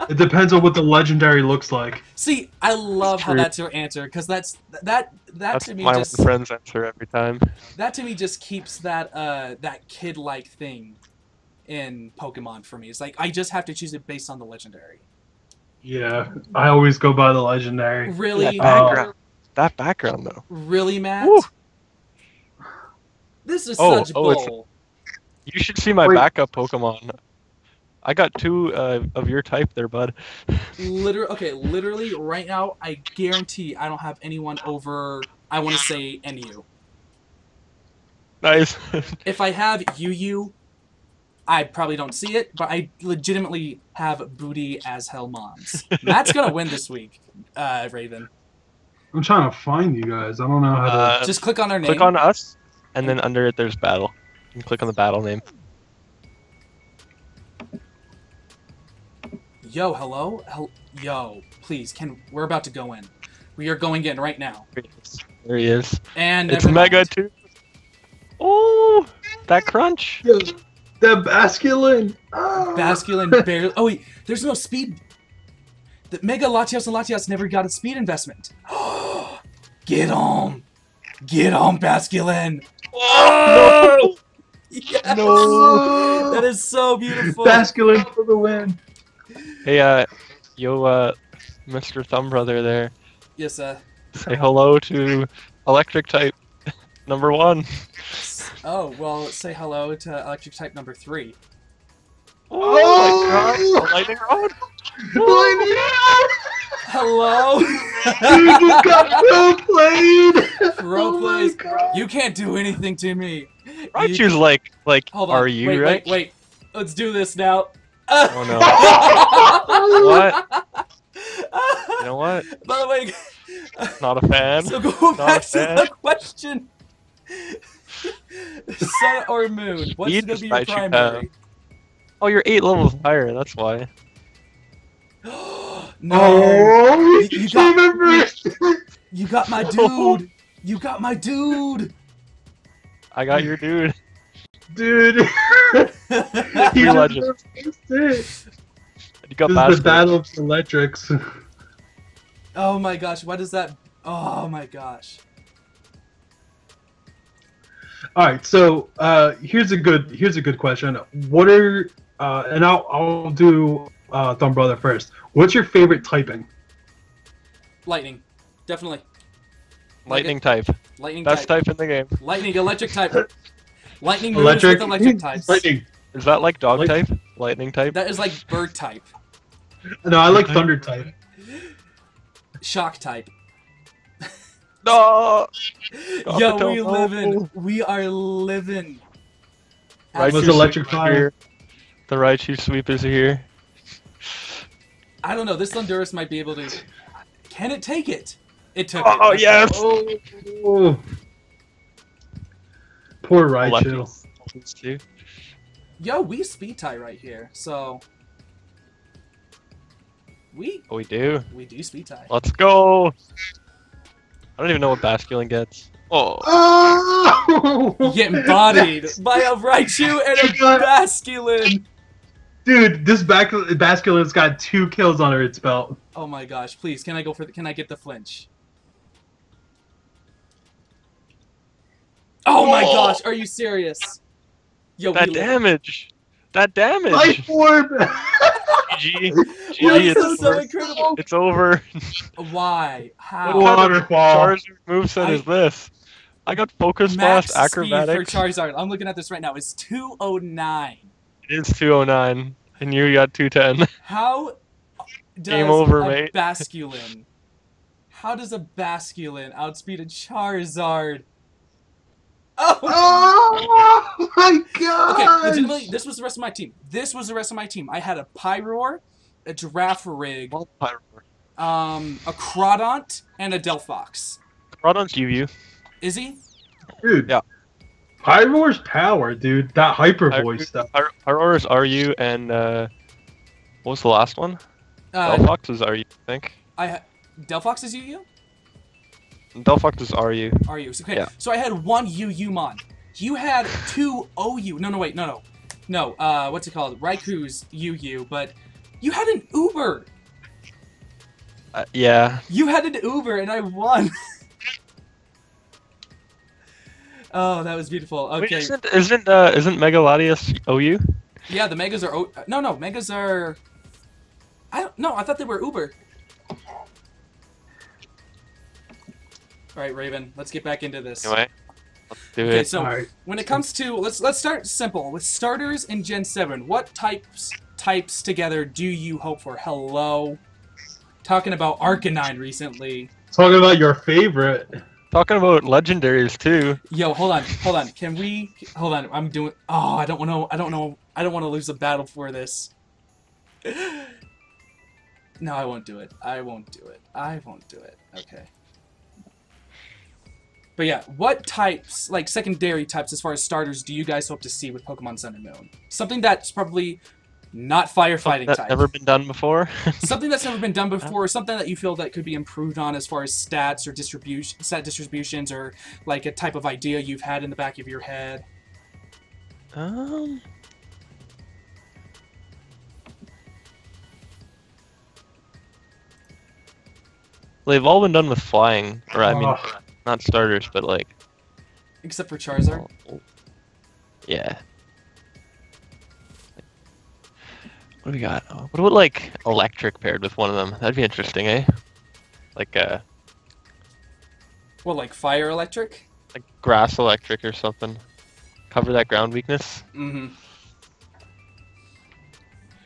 Speaker 2: It depends on what the legendary looks like.
Speaker 1: See, I love how
Speaker 3: true.
Speaker 1: that's your answer, because that's to me
Speaker 3: my
Speaker 1: just
Speaker 3: one friend's answer every time.
Speaker 1: that to me just keeps that that kid-like thing in Pokemon for me. It's like I just have to choose it based on the legendary.
Speaker 2: Yeah, I always go by the legendary.
Speaker 1: Really,
Speaker 3: That background though.
Speaker 1: really, Matt?
Speaker 3: Woo.
Speaker 1: This is
Speaker 3: Oh,
Speaker 1: such
Speaker 3: it's-
Speaker 1: bull.
Speaker 3: You should see my
Speaker 2: Wait.
Speaker 3: backup Pokemon. I got 2 of your type there, bud.
Speaker 1: Literally, right now, I guarantee I don't have anyone over, I want to say, NU.
Speaker 3: Nice.
Speaker 1: If I have UU, I probably don't see it, but I legitimately have Booty as hell mons. Matt's gonna win this week, Raven.
Speaker 2: I'm trying to find you guys. I don't know how to.
Speaker 1: Just click on our name.
Speaker 3: Click on us, and then under it there's battle. You can click on the battle name.
Speaker 1: Yo, hello? Yo, please, we're about to go in. We are going in right now.
Speaker 3: There he is.
Speaker 1: And
Speaker 3: It's
Speaker 1: never
Speaker 3: Mega
Speaker 1: mind.
Speaker 3: too. Oh, that crunch.
Speaker 2: Yo, that Basculin. Ah.
Speaker 1: Basculin barely. Oh wait, there's no speed. The Mega Latios and Latios never got a speed investment. Get on, Basculin.
Speaker 3: Oh,
Speaker 1: Yes!
Speaker 3: no.
Speaker 1: That is so beautiful.
Speaker 2: Basculin for the win.
Speaker 3: Hey, Mr. Thumb Brother there.
Speaker 1: Yes,
Speaker 3: Say hello to electric type number 1.
Speaker 1: Oh, well, say hello to electric type number 3.
Speaker 3: Oh my god! A lightning rod?
Speaker 2: Lightning rod!
Speaker 1: Hello?
Speaker 2: Dude, you got pro played!
Speaker 1: Pro
Speaker 2: Oh
Speaker 1: plays.
Speaker 2: my God.
Speaker 1: You can't do anything to me.
Speaker 3: Raichu's like
Speaker 1: Hold on.
Speaker 3: are you,
Speaker 1: wait,
Speaker 3: right?
Speaker 1: Wait. Let's do this now.
Speaker 3: Oh no. What? You know what?
Speaker 1: By the way,
Speaker 3: Not a fan.
Speaker 1: so go back to
Speaker 3: fan.
Speaker 1: the question. Sun or moon? What's
Speaker 3: You
Speaker 1: going to
Speaker 3: just
Speaker 1: be your
Speaker 3: Raichu
Speaker 1: primary?
Speaker 3: Oh, you're 8 levels higher, that's why.
Speaker 1: No.
Speaker 2: Oh,
Speaker 1: You
Speaker 2: got,
Speaker 1: got-
Speaker 2: remember?
Speaker 1: You got my dude. You got my dude.
Speaker 3: I got your dude.
Speaker 2: Dude. He
Speaker 3: You're
Speaker 2: just
Speaker 3: legend.
Speaker 2: replaced it.
Speaker 3: You got
Speaker 2: This is the
Speaker 3: Basket.
Speaker 2: battle of electrics.
Speaker 1: Oh my gosh, what is that? Oh my gosh.
Speaker 2: All right, so here's a good question. What are and I'll do Thumb Brother first. What's your favorite typing?
Speaker 1: Lightning. Definitely.
Speaker 3: Lightning type.
Speaker 1: Lightning
Speaker 3: Best
Speaker 1: type.
Speaker 3: type in the game.
Speaker 1: Lightning, electric type. Lightning moves
Speaker 2: Electric.
Speaker 1: with electric types.
Speaker 2: Lightning.
Speaker 3: Is that like dog
Speaker 2: Light-
Speaker 3: type? Lightning type?
Speaker 1: That is like bird type.
Speaker 2: No, I like Thunder type.
Speaker 1: Shock type.
Speaker 3: No!
Speaker 1: Yo,
Speaker 3: Gabato,
Speaker 1: we
Speaker 3: no.
Speaker 1: living. We are living.
Speaker 3: Raichu
Speaker 2: Was
Speaker 3: sweep
Speaker 2: electric
Speaker 3: is
Speaker 2: fire.
Speaker 3: here. The Raichu sweep is here.
Speaker 1: I don't know. This Thundurus might be able to. Can it take it? It took
Speaker 3: Oh,
Speaker 1: it.
Speaker 3: yes!
Speaker 2: Oh. Poor Raichu.
Speaker 3: Lefties too.
Speaker 1: Yo, we speed tie right here. So.
Speaker 3: Oh, we do.
Speaker 1: We do speed tie.
Speaker 3: Let's go! I don't even know what Basculin gets. Oh.
Speaker 2: Oh!
Speaker 1: Getting bodied by a Raichu and a Basculin.
Speaker 2: Dude, this Basculin's got 2 kills under its belt.
Speaker 1: Oh my gosh! Please, can I go for? Can I get the flinch? Oh my
Speaker 3: Oh.
Speaker 1: gosh! Are you serious? Yo,
Speaker 3: That
Speaker 1: we
Speaker 3: damage! That damage!
Speaker 2: Life orb!
Speaker 3: GG.
Speaker 1: Why
Speaker 3: GG,
Speaker 1: is this
Speaker 3: it's
Speaker 1: so
Speaker 3: over.
Speaker 1: incredible?
Speaker 3: It's over.
Speaker 1: Why? How?
Speaker 3: What kind of
Speaker 2: Waterfall.
Speaker 3: Charizard moveset is this? I got Focus
Speaker 1: Max
Speaker 3: Blast,
Speaker 1: speed
Speaker 3: Acrobatics.
Speaker 1: for Charizard. I'm looking at this right now. It's 209.
Speaker 3: It is 209, and you got 210.
Speaker 1: How does
Speaker 3: Game over,
Speaker 1: a
Speaker 3: mate.
Speaker 1: Basculin? How does a Basculin outspeed a Charizard? Oh!
Speaker 2: Oh my god!
Speaker 1: Okay, legitimately, this was the rest of my team. I had a Pyroar, a Giraffe Rig,
Speaker 3: Well, Pyro.
Speaker 1: a Crawdont, and a Delphox.
Speaker 3: Rodon's UU.
Speaker 1: Is he?
Speaker 2: Dude.
Speaker 3: Yeah.
Speaker 2: Pyroar's power, dude. That hyper voice stuff.
Speaker 3: Pyro is RU, and what was the last one? Delphox is RU, I think.
Speaker 1: Delphox is UU?
Speaker 3: Delphox is RU.
Speaker 1: Are you? Okay,
Speaker 3: Yeah.
Speaker 1: so I had one UU mon. You had 2 OU. No, wait, no. No, what's it called? Raiku's UU, but you had an Uber.
Speaker 3: Yeah.
Speaker 1: You had an Uber, and I won. Oh, that was beautiful. Okay.
Speaker 3: Wait, isn't Megaladius OU?
Speaker 1: Yeah, the Megas are... No, Megas are... I thought they were Uber. Alright, Raven, let's get back into this.
Speaker 3: Anyway, let's do
Speaker 1: Okay,
Speaker 3: it.
Speaker 1: so
Speaker 2: Alright.
Speaker 1: when it comes to... Let's start simple. With starters in Gen 7, what types together do you hope for? Hello? Talking about Arcanine recently.
Speaker 2: Talking about your favorite.
Speaker 3: Talking about legendaries too.
Speaker 1: Yo, hold on. Can we... Hold on, I'm doing... Oh, I don't want to lose a battle for this. No, I won't do it. I won't do it. Okay. But yeah, what types, like secondary types as far as starters, do you guys hope to see with Pokemon Sun and Moon? Something that's probably not firefighting
Speaker 3: That's
Speaker 1: type.
Speaker 3: never been done before.
Speaker 1: Something that's never been done before, or something that you feel that could be improved on as far as stats or stat distributions, or like a type of idea you've had in the back of your head.
Speaker 3: They've all been done with flying, or I mean,
Speaker 2: Ugh.
Speaker 3: not starters, but like.
Speaker 1: Except for Charizard.
Speaker 3: Yeah. What do we got? What about like electric paired with one of them? That'd be interesting, eh? Like
Speaker 1: Well, like fire electric?
Speaker 3: Like grass electric or something. Cover that ground weakness.
Speaker 1: Mm-hmm.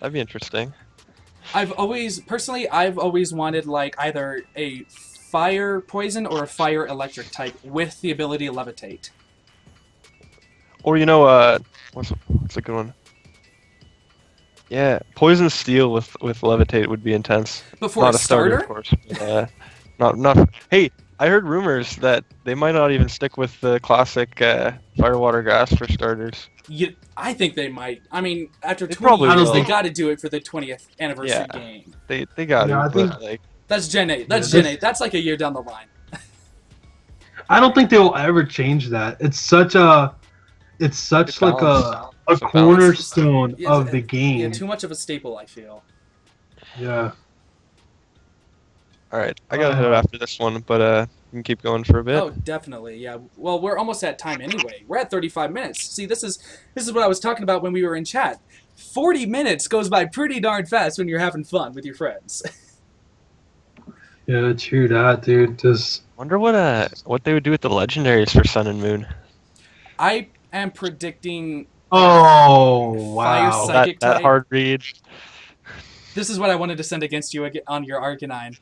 Speaker 3: That'd be interesting.
Speaker 1: I've always wanted like either a fire poison or a fire electric type with the ability to levitate.
Speaker 3: Or what's a good one? Yeah, poison steel with levitate would be intense.
Speaker 1: But for
Speaker 3: not
Speaker 1: a starter,
Speaker 3: of course. But, not. Hey, I heard rumors that they might not even stick with the classic fire, water, gas for starters.
Speaker 1: I think they might. I mean, after
Speaker 3: They
Speaker 1: 20
Speaker 3: probably
Speaker 1: years,
Speaker 3: will.
Speaker 1: they got to do it for the 20th anniversary
Speaker 3: Yeah.
Speaker 1: game.
Speaker 3: They got
Speaker 2: Yeah,
Speaker 3: it.
Speaker 2: I think-
Speaker 3: But, like,
Speaker 1: That's Gen 8. That's
Speaker 2: Yeah,
Speaker 1: Gen 8. That's like a year down the line.
Speaker 2: I don't think they'll ever change that. It's such like
Speaker 3: It's
Speaker 2: a
Speaker 3: It's a balance.
Speaker 2: cornerstone
Speaker 1: Yeah,
Speaker 2: of the game.
Speaker 1: Yeah, too much of a staple, I feel.
Speaker 2: Yeah.
Speaker 3: all right, I gotta head out after this one, but you can keep going for a bit.
Speaker 1: Oh, definitely. Yeah. Well, we're almost at time anyway. We're at 35 minutes. See, this is what I was talking about when we were in chat. 40 minutes goes by pretty darn fast when you're having fun with your friends.
Speaker 2: Yeah, true that, dude. Just
Speaker 3: Wonder what they would do with the legendaries for Sun and Moon.
Speaker 1: I am predicting
Speaker 2: oh
Speaker 1: Fire
Speaker 2: wow.
Speaker 1: Psychic
Speaker 3: that
Speaker 1: type.
Speaker 3: hard read.
Speaker 1: this is what I wanted to send against you on your Arcanine.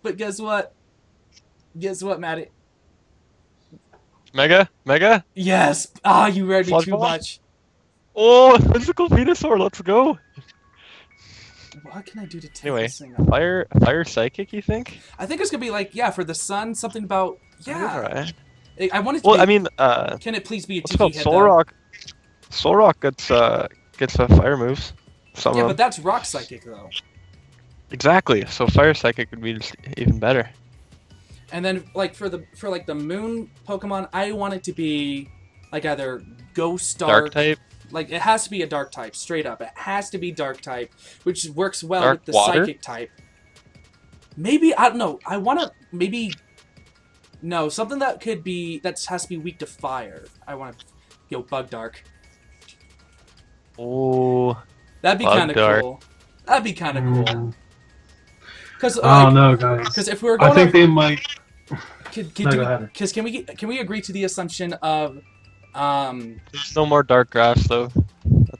Speaker 1: But guess what? Guess what, Maddie?
Speaker 3: Mega.
Speaker 1: Yes. Ah, you read me
Speaker 3: Sludge
Speaker 1: too
Speaker 3: ball?
Speaker 1: much.
Speaker 3: Oh, physical Venusaur. Let's go.
Speaker 1: What can I do to take
Speaker 3: Anyway,
Speaker 1: this thing up?
Speaker 3: fire psychic. You think?
Speaker 1: I think it's gonna be like, yeah, for the sun, something about, yeah.
Speaker 3: Alright.
Speaker 1: I want it to
Speaker 3: Well,
Speaker 1: be,
Speaker 3: I mean,
Speaker 1: can it please be a
Speaker 3: what's it called?
Speaker 1: Tiki head, though?
Speaker 3: Solrock gets fire moves. Some
Speaker 1: Yeah,
Speaker 3: of
Speaker 1: but
Speaker 3: them.
Speaker 1: that's rock psychic though.
Speaker 3: Exactly. So fire psychic would be just even better.
Speaker 1: And then like for the moon Pokemon, I want it to be like either ghost
Speaker 3: Dark type.
Speaker 1: Like it has to be a dark type, straight up. It has to be dark type, which works well
Speaker 3: Dark
Speaker 1: with the
Speaker 3: water?
Speaker 1: psychic type. Maybe I don't know. I want to maybe no something that has to be weak to fire. I want to go bug dark.
Speaker 3: Oh,
Speaker 1: That'd be
Speaker 3: Bug
Speaker 1: kind of
Speaker 3: dark.
Speaker 1: cool. That'd be kind of cool. Because
Speaker 2: I don't know, guys.
Speaker 1: Because if we're going
Speaker 2: I think they might. No, go ahead.
Speaker 1: can we agree to the assumption of
Speaker 3: there's no more dark grass though.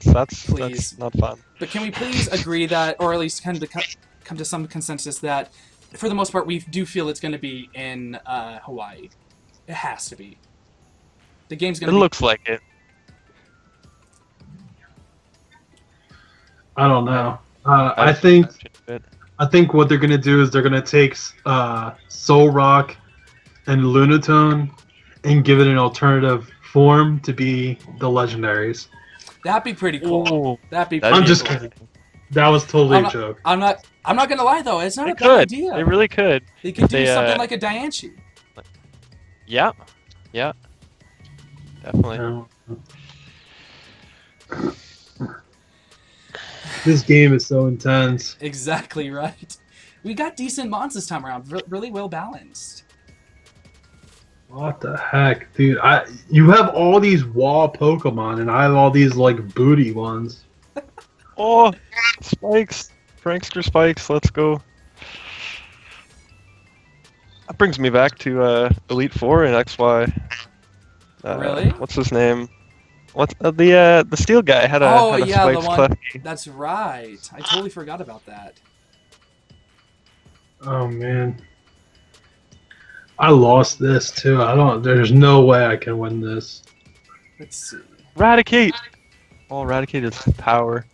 Speaker 3: That's
Speaker 1: Please.
Speaker 3: not fun.
Speaker 1: but can we please agree that, or at least come to some consensus that for the most part we do feel it's going to be in Hawaii. It has to be. The game's
Speaker 3: It
Speaker 1: going to be
Speaker 3: looks like it.
Speaker 2: I don't know. I think what they're gonna do is they're gonna take Solrock and Lunatone and give it an alternative form to be the legendaries.
Speaker 1: that'd be pretty cool.
Speaker 3: Oh,
Speaker 1: That'd be
Speaker 3: that'd
Speaker 2: I'm
Speaker 3: be
Speaker 2: just
Speaker 3: cool.
Speaker 2: kidding. That was totally
Speaker 1: I'm
Speaker 2: a joke.
Speaker 1: I'm not gonna lie though, it's not
Speaker 3: They
Speaker 1: a bad
Speaker 3: could.
Speaker 1: idea.
Speaker 3: They really could.
Speaker 1: They could do
Speaker 3: they,
Speaker 1: something like a Diancie.
Speaker 3: Yeah. Definitely.
Speaker 2: No. This game is so intense.
Speaker 1: Exactly right. We got decent mons this time around, really well balanced.
Speaker 2: What the heck, dude? You have all these wall Pokemon, and I have all these like booty ones.
Speaker 3: Oh, spikes. Prankster spikes. Let's go. That brings me back to Elite Four and XY.
Speaker 1: Really?
Speaker 3: What's his name? What's the steel guy had a had a
Speaker 1: yeah, the
Speaker 3: spikes
Speaker 1: one.
Speaker 3: Klefki.
Speaker 1: That's right. I totally forgot about that.
Speaker 2: Oh man, I lost this too. There's no way I can win this.
Speaker 1: Let's see.
Speaker 3: Eradicate. Oh, Eradicate is power.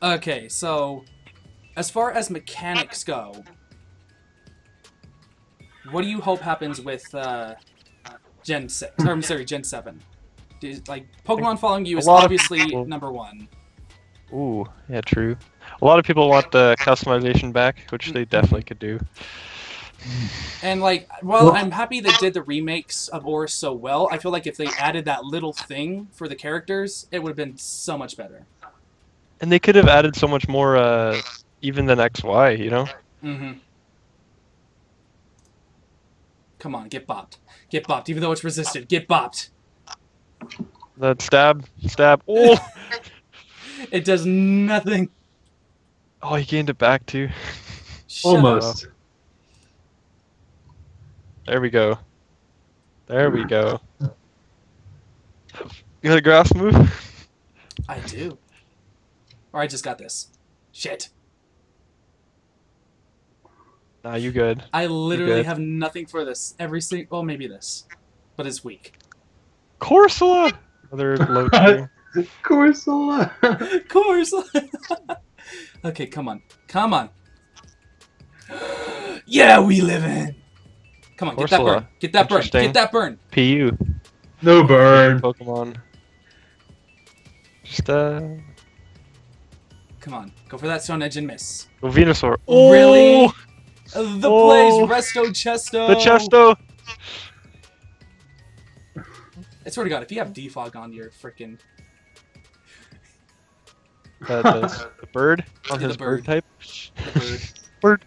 Speaker 1: Okay, so as far as mechanics go, what do you hope happens with Gen 6? Or, I'm sorry, Gen 7. Like Pokemon following you is
Speaker 3: A lot of
Speaker 1: obviously
Speaker 3: people-
Speaker 1: number one.
Speaker 3: Ooh, yeah, true. A lot of people want the customization back, which they definitely could do.
Speaker 1: And like, while I'm happy they did the remakes of Oris so well, I feel like if they added that little thing for the characters, it would have been so much better.
Speaker 3: And they could have added so much more, even than XY, you know?
Speaker 1: Mm-hmm. Come on, get bopped. Get bopped, even though it's resisted. Get bopped.
Speaker 3: That stab. Oh!
Speaker 1: It does nothing.
Speaker 3: Oh, he gained it back too.
Speaker 1: Shut up.
Speaker 2: Almost.
Speaker 3: There we go. There we go. You got a grass move?
Speaker 1: I do. Or I just got this. Shit.
Speaker 3: Nah, you good.
Speaker 1: I literally
Speaker 3: good.
Speaker 1: have nothing for this. Every single... Well, maybe this. But it's weak.
Speaker 3: Corsola! Another low tier.
Speaker 2: Corsola.
Speaker 1: Of course. Okay, come on. Come on. Yeah, we live in. Come on, get that
Speaker 3: Corsola.
Speaker 1: burn. Get that burn.
Speaker 3: Interesting.
Speaker 1: Get that burn.
Speaker 3: PU.
Speaker 2: No burn.
Speaker 3: Pokemon. Just,
Speaker 1: Come on. Go for that Stone Edge and miss.
Speaker 3: oh, Venusaur.
Speaker 1: Really?
Speaker 3: Oh,
Speaker 1: The
Speaker 3: Oh.
Speaker 1: plays Resto Chesto.
Speaker 3: the Chesto!
Speaker 1: I swear to God, if you have defog on your freaking...
Speaker 3: The bird? On
Speaker 1: Yeah,
Speaker 3: his
Speaker 1: the
Speaker 3: bird
Speaker 1: bird.
Speaker 3: type?
Speaker 1: bird.
Speaker 3: Bird.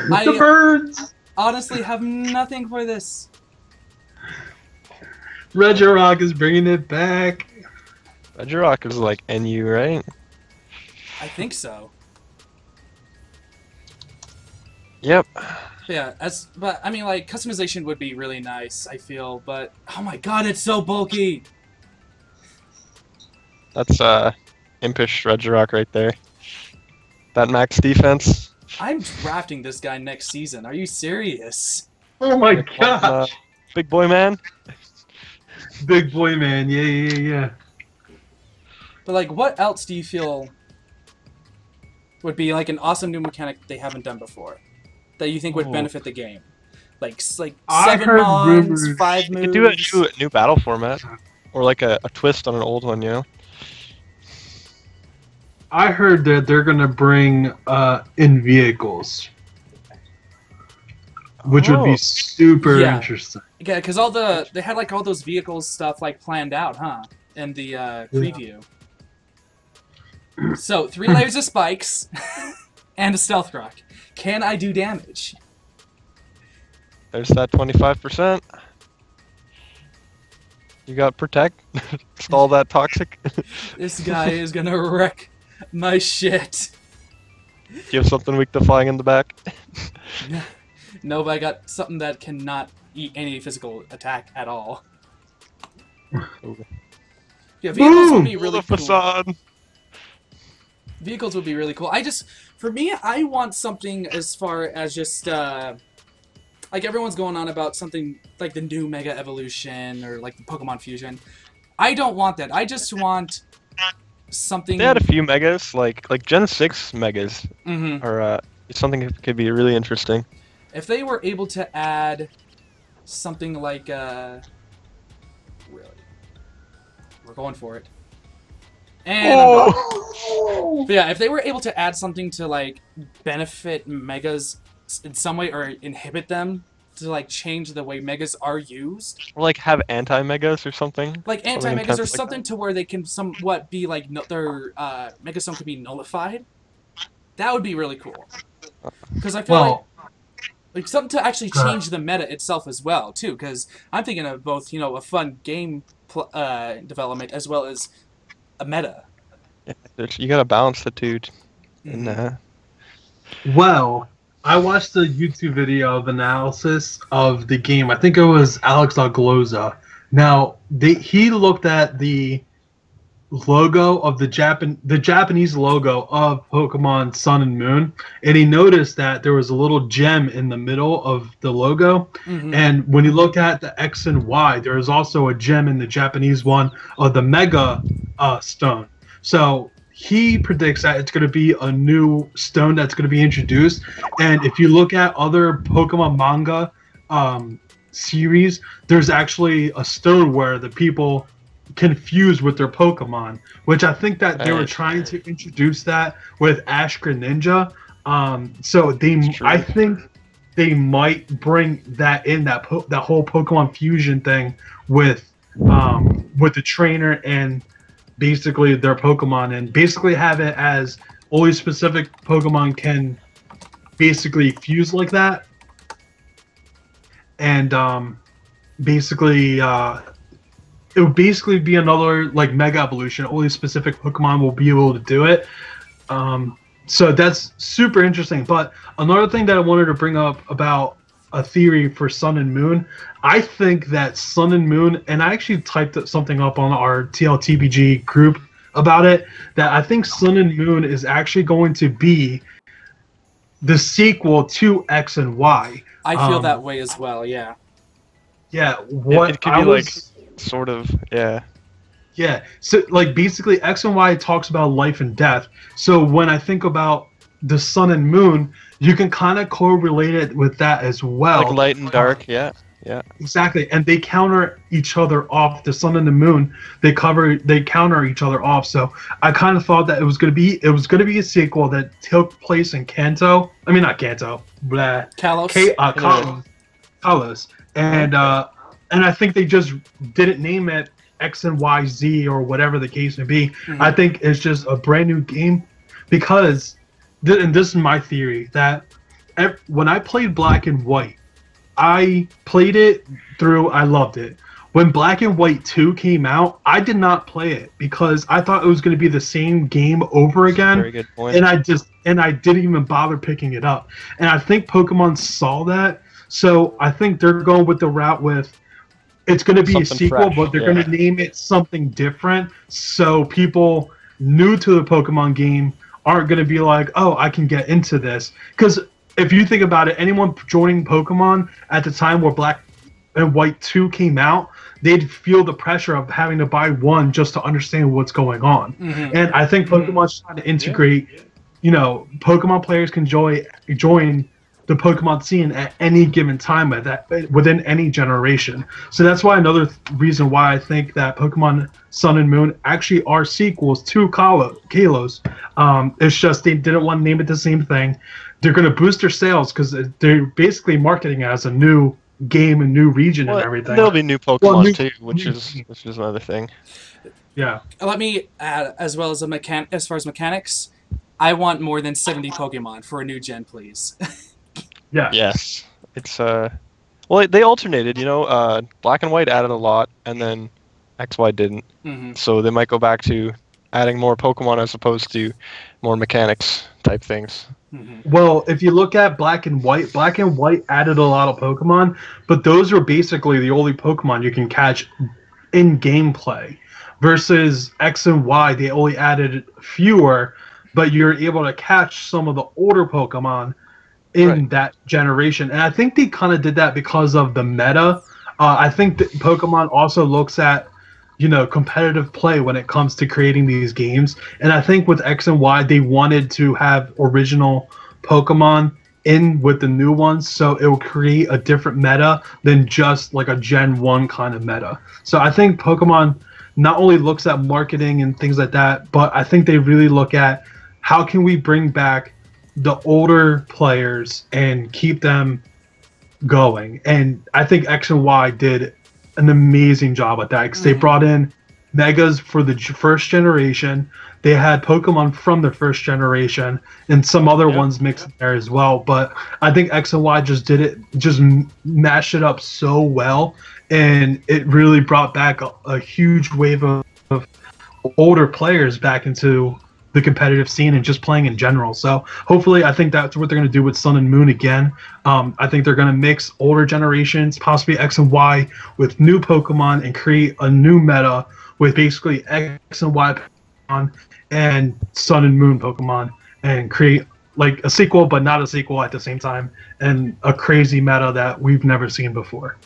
Speaker 2: The
Speaker 1: I
Speaker 2: birds.
Speaker 1: honestly have nothing for this.
Speaker 2: Regirock is bringing it back.
Speaker 3: Regirock is like NU, right?
Speaker 1: I think so.
Speaker 3: Yep.
Speaker 1: Yeah, but I mean, like, customization would be really nice, I feel, but oh my God, it's so bulky.
Speaker 3: That's impish Regirock right there. That max defense.
Speaker 1: I'm drafting this guy next season. Are you serious?
Speaker 2: Oh my
Speaker 3: Like,
Speaker 2: gosh.
Speaker 3: big boy man.
Speaker 2: Big boy man. Yeah.
Speaker 1: But like, what else do you feel would be like an awesome new mechanic they haven't done before that you think would
Speaker 3: Oh.
Speaker 1: benefit the game? Like
Speaker 2: I
Speaker 1: 7
Speaker 2: heard
Speaker 1: mons,
Speaker 2: rumors-
Speaker 1: 5
Speaker 3: You
Speaker 1: moves.
Speaker 3: could do a new battle format. Or like a twist on an old one, you know?
Speaker 2: I heard that they're gonna bring in vehicles, which would
Speaker 3: Oh.
Speaker 2: be super
Speaker 1: Yeah.
Speaker 2: interesting.
Speaker 1: Yeah, because they had like all those vehicles stuff like planned out, huh? In the preview. So 3 layers of spikes and a stealth rock. Can I do damage?
Speaker 3: There's that 25%. You got protect. Stall that toxic.
Speaker 1: This guy is gonna wreck my shit.
Speaker 3: Give something weak to flying in the back.
Speaker 1: No, but I got something that cannot eat any physical attack at all. Yeah, vehicles would be really
Speaker 3: the
Speaker 1: cool.
Speaker 3: facade.
Speaker 1: Vehicles would be really cool. For me, I want something as far as just, like everyone's going on about something like the new Mega Evolution or like the Pokemon Fusion. I don't want that. I just want something...
Speaker 3: They had a few megas, like Gen 6 megas,
Speaker 1: Mhm.
Speaker 3: or something that could be really interesting.
Speaker 1: If they were able to add something like, really, we're going for it. And but yeah, if they were able to add something to like benefit megas in some way or inhibit them to like change the way megas are used,
Speaker 3: Or like have anti-megas or something.
Speaker 1: like
Speaker 3: Something
Speaker 1: anti-megas or
Speaker 3: intense like
Speaker 1: something to where they can somewhat be like their Megastone could be nullified. That would be really cool. Because I feel like something to actually change the meta itself as well too. Because I'm thinking of both, you know, a fun game development as well as a meta.
Speaker 3: You gotta balance the two.
Speaker 1: Mm-hmm.
Speaker 3: And,
Speaker 2: Well, I watched a YouTube video of analysis of the game. I think it was Alex Ogloza. Now, he looked at the logo of the Japanese logo of Pokemon Sun and Moon, and he noticed that there was a little gem in the middle of the logo.
Speaker 1: Mm-hmm.
Speaker 2: And when you look at the X and Y, there is also a gem in the Japanese one of the Mega Stone. So he predicts that it's going to be a new stone that's going to be introduced. And if you look at other Pokemon manga series, there's actually a stone where the people confused with their Pokemon, which I think that they were trying to introduce that with Ash Greninja. So I think they might bring that in, that whole Pokemon fusion thing with the trainer and basically their Pokemon, and basically have it as only specific Pokemon can basically fuse like that. And basically it would basically be another like Mega Evolution. Only specific Pokemon will be able to do it. So that's super interesting. But another thing that I wanted to bring up about a theory for Sun and Moon, I think that Sun and Moon, and I actually typed something up on our TLTPG group about it, that I think Sun and Moon is actually going to be the sequel to X and Y.
Speaker 1: I feel that way as well, yeah.
Speaker 2: Yeah, what
Speaker 3: it could be like, sort of, yeah.
Speaker 2: Yeah, so like basically X and Y talks about life and death. So when I think about the Sun and Moon, you can kind of correlate it with that as well.
Speaker 3: Like light and dark, yeah.
Speaker 2: Exactly, and they counter each other off. The Sun and the Moon, they counter each other off. So I kind of thought that it was gonna be a sequel that took place in Kanto. I mean, not Kanto, blah.
Speaker 1: Kalos.
Speaker 2: Kalos, and I think they just didn't name it X and Y Z or whatever the case may be. Mm-hmm. I think it's just a brand new game because, and this is my theory, that when I played Black and White, I played it through, I loved it. When Black and White 2 came out, I did not play it because I thought it was going to be the same game over again.
Speaker 3: Very good point.
Speaker 2: And I didn't even bother picking it up. And I think Pokemon saw that, so I think they're going with the route with it's going to be something a sequel, fresh, but they're going to name it something different, so people new to the Pokemon game aren't going to be like, oh, I can get into this. Because if you think about it, anyone joining Pokemon at the time where Black and White 2 came out, they'd feel the pressure of having to buy 1 just to understand what's going on. Mm-hmm. And I think Pokemon's trying to integrate, Pokemon players can join the Pokemon scene at any given time within any generation. So that's why another reason why I think that Pokemon Sun and Moon actually are sequels to Kalos. It's just they didn't want to name it the same thing. They're going to boost their sales because they're basically marketing it as a new game, a new region, and everything.
Speaker 3: There'll be new Pokemon too, which is another thing.
Speaker 2: Yeah.
Speaker 1: Let me add, as well as as far as mechanics, I want more than 70 Pokemon for a new gen, please.
Speaker 2: Yeah.
Speaker 3: Yes. It's well, they alternated. Black and White added a lot, and then XY didn't. Mm-hmm. So they might go back to adding more Pokemon as opposed to more mechanics type things.
Speaker 2: Mm-hmm. Well, if you look at Black and White added a lot of Pokemon, but those were basically the only Pokemon you can catch in gameplay. Versus X and Y, they only added fewer, but you're able to catch some of the older Pokemon in that generation. And I think they kind of did that because of the meta. I think that Pokemon also looks at, competitive play when it comes to creating these games. And I think with X and Y, they wanted to have original Pokemon in with the new ones, so it will create a different meta than just like a Gen 1 kind of meta. So I think Pokemon not only looks at marketing and things like that, but I think they really look at how can we bring back the older players and keep them going. And I think X and Y did an amazing job at that because they brought in Megas for the first generation. They had Pokemon from the first generation and some other ones mixed in there as well. But I think X and Y just mashed it up so well, and it really brought back a huge wave of older players back into the competitive scene and just playing in general. So hopefully, I think that's what they're going to do with Sun and Moon again. I think they're going to mix older generations, possibly X and Y, with new Pokemon and create a new meta with basically X and Y Pokemon and Sun and Moon Pokemon, and create like a sequel but not a sequel at the same time, and a crazy meta that we've never seen before.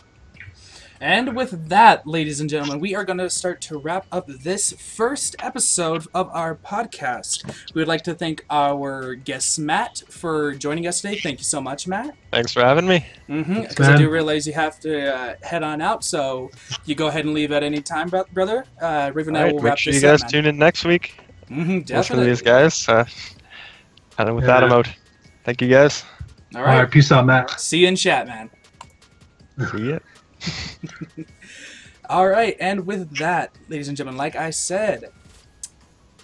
Speaker 1: And with that, ladies and gentlemen, we are going to start to wrap up this first episode of our podcast. We would like to thank our guest, Matt, for joining us today. Thank you so much, Matt.
Speaker 3: Thanks for having me.
Speaker 1: Because I do realize you have to head on out, so you go ahead and leave at any time, brother. Raven and I will wrap this up.
Speaker 3: Make sure you guys tune in next week.
Speaker 1: Definitely.
Speaker 3: Listen to these guys. And with that, I'm out. Thank you, guys.
Speaker 1: All right.
Speaker 2: Peace out, Matt.
Speaker 1: See you in chat, man.
Speaker 3: See ya.
Speaker 1: All right, and with that, ladies and gentlemen, like I said,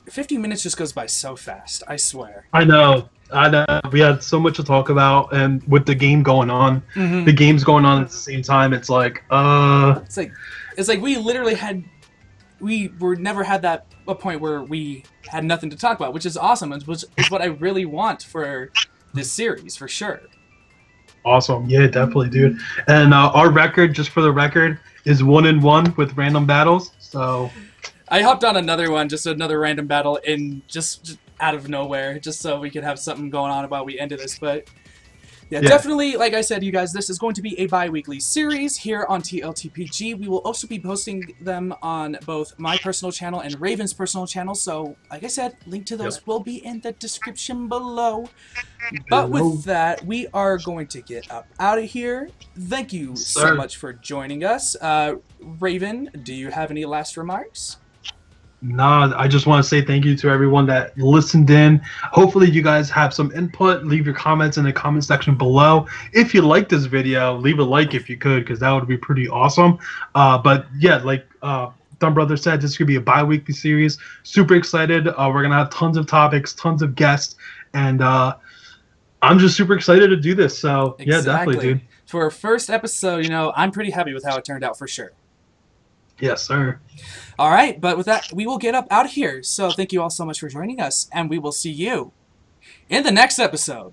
Speaker 1: 50 minutes just goes by so fast, I swear.
Speaker 2: I know. We had so much to talk about, and with the game going on, the game's going on at the same time, it's like,
Speaker 1: It's like we literally had we were never had that a point where we had nothing to talk about, which is awesome, and which is what I really want for this series, for sure.
Speaker 2: Awesome. Yeah, definitely, dude. And our record, just for the record, is 1-1 with random battles. So
Speaker 1: I hopped on another one, just another random battle, in just out of nowhere, just so we could have something going on while we ended this. But yeah, definitely, like I said, you guys, this is going to be a bi-weekly series here on TLTPG. We will also be posting them on both my personal channel and Raven's personal channel. So, like I said, link to those will be in the description below. But with that, we are going to get up out of here. Thank you so much for joining us. Raven, do you have any last remarks?
Speaker 2: Nah, I just want to say thank you to everyone that listened in. Hopefully you guys have some input. Leave your comments in the comment section below. If you like this video, leave a like if you could, because that would be pretty awesome. But yeah, like Dumb Brother said, this could be a bi-weekly series. Super excited. We're going to have tons of topics, tons of guests, and I'm just super excited to do this. So yeah, definitely, dude.
Speaker 1: For our first episode, you know, I'm pretty happy with how it turned out, for sure.
Speaker 2: Yes, sir.
Speaker 1: All right, but with that, we will get up out of here. So thank you all so much for joining us, and we will see you in the next episode.